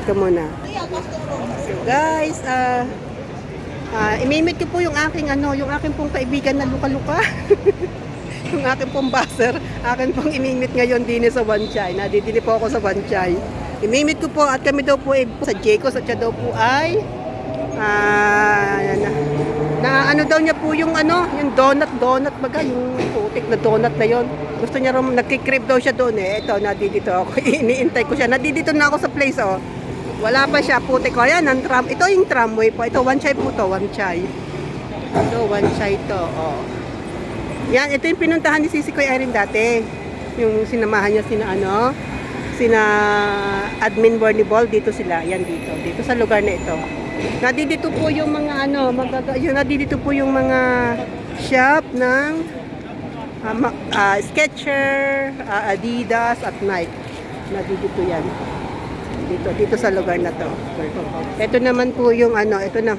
Ito muna. So guys, imimit ko po yung aking yung aking pong kaibigan na luka-luka. Yung aking pong buzzer, akin pong imimit ngayon din sa Wanchay. Nadidili po ako sa Wanchay. Imimit ko po at kami daw po sa Jacobs at siya daw po ay na ano daw niya po yung yung donut baga, yung putik na donut na yon. Gusto niya rin, nagkikrib daw siya doon eh. Ito, nadidito ako. Iniintay ko siya. Nadidito na ako sa place oh. Wala pa siya, putik ko. Ayan, ang tram. Ito yung tramway po. Ito, Wanchay po to, Wanchay. Ito, Wanchay to, oh. Yan, ito yung pinuntahan ni Sisi Koy Irene dati. Yung sinamahan niya sina admin Ball, dito sila. Yan dito sa lugar na ito. Nadidito po yung mga nadidito po yung mga shop ng Skechers, Adidas at Nike. Nadidito yan. Dito sa lugar na to. Ito naman po yung ito na.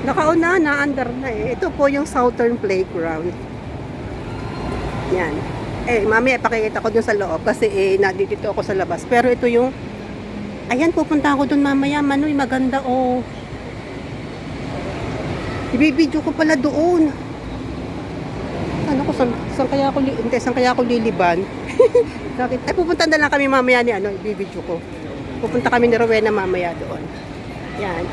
Nakauna na, under na eh. Ito po yung Southern Playground. Yan. Mami, pakikita ko dun sa loob kasi nadidito ako sa labas. Pero ito yung ayan, pupunta ako dun mamaya. Manoy, maganda oh. Ibibidyo ko pala doon. Ano ko, saan kaya ako liliban? Pupunta na lang kami mamaya ni ibibidyo ko. Pupunta kami ni Rowena mamaya doon. Yan.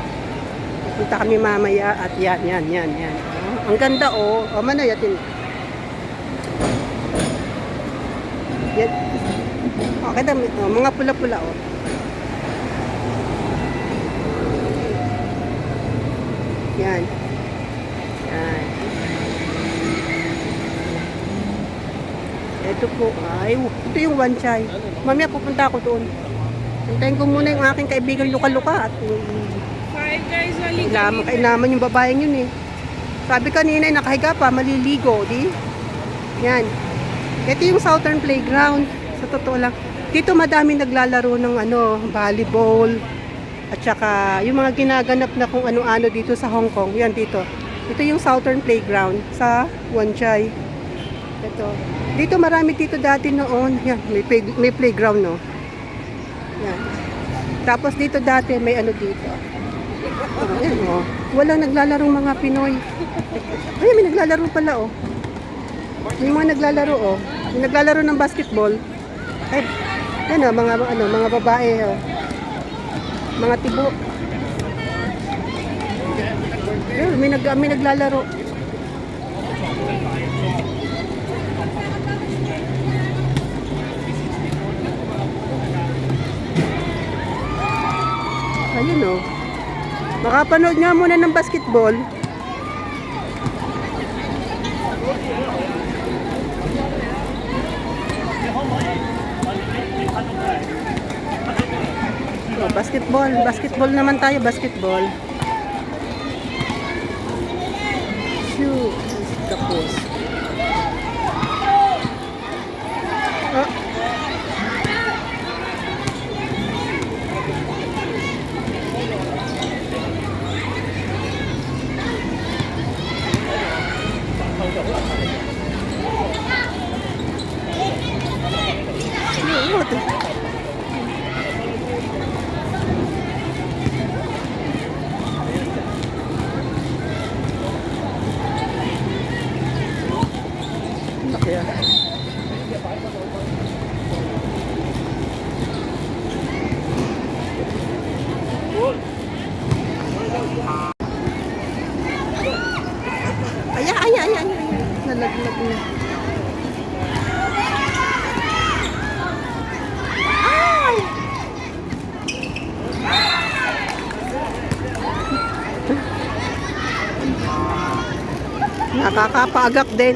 Pupunta kami mamaya at yan. Oh, ang ganda oh. O, Manoy, atin. Yan. Okay, mga pula-pula oh. Yan. Ito po ito yung Wanchay. Mamaya pupunta ako doon. Hintayin ko muna yung aking kaibigan luka-luka at kainaman yung babaeng yun eh. Sabi kanina nakahiga pa, maliligo, di? Yan. Ito yung Southern Playground. Sa totoo lang. Dito madami naglalaro ng volleyball. At saka yung mga ginaganap na kung ano-ano dito sa Hong Kong. Yan dito. Ito yung Southern Playground sa Wanchay. Ito. Dito marami dito dati noon. Yan, may playground no. Yan. Tapos dito dati may dito. Ayan oh. Walang naglalarong mga Pinoy. Ay, may naglalaro pala oh. May mga naglalaro oh. May naglalaro ng basketball. Ay, yan oh, mga babae oh. Mga tibo. May naglalaro. Ayun oh. Makapanood nga muna ng basketball. Oh, basketball naman tayo, basketball. Shoot, tapos. Oh. Ayan. Nalaglag na. Ay! Nakakapaagak din.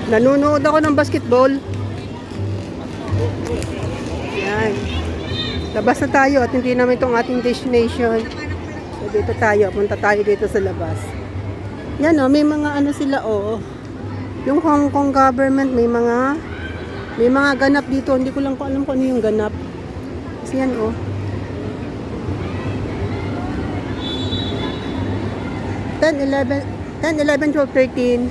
Nanonood ako ng basketball. Yan. Labas na tayo at hindi namin itong ating destination. So dito tayo, punta tayo dito sa labas. Yan may mga sila Yung Hong Kong government may mga ganap dito. Hindi ko lang alam kung ano yung ganap. Kasi yan 10, 11 10, 11, 12, 13.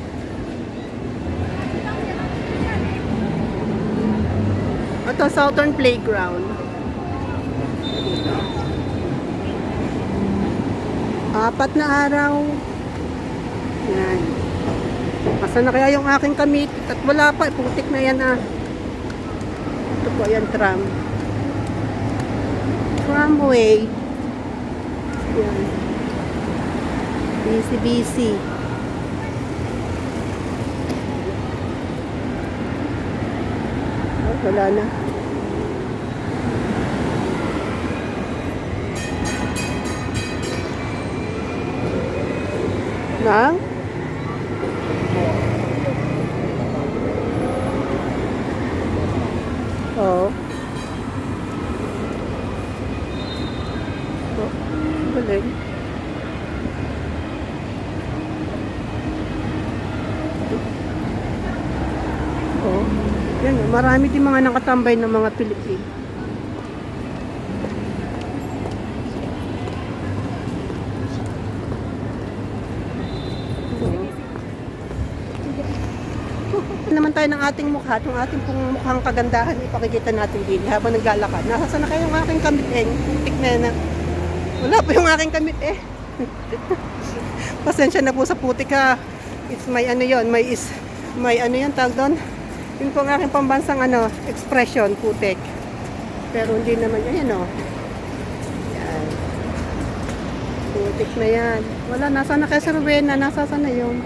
Ito, Southern Playground. Apat na araw. Yan. Asa na kaya yung aking kamit? At wala pa, putik na yan ah. Ito po, yan, tram. Tramway. Yan. Busy. Oh, wala na. Na? Oo. Oh, galing. Oh, yan, marami din mga nakatambay ng mga Pilipino. Naman tayo ng ating mukha, itong ating pong mukhang kagandahan, ipakikita natin din habang naglalakad. Nasaan na kayo yung aking kamit eh? Putik na yan na. Wala po yung aking kamit eh. Pasensya na po sa putik ha. It's may ano yon, may ano yan tawag doon. Yun po ang aking pambansang ano, expression, putik. Pero hindi naman yan o. Yan. Putik na yan. Wala, nasaan na kayo sa Rowena? Nasaan na yun?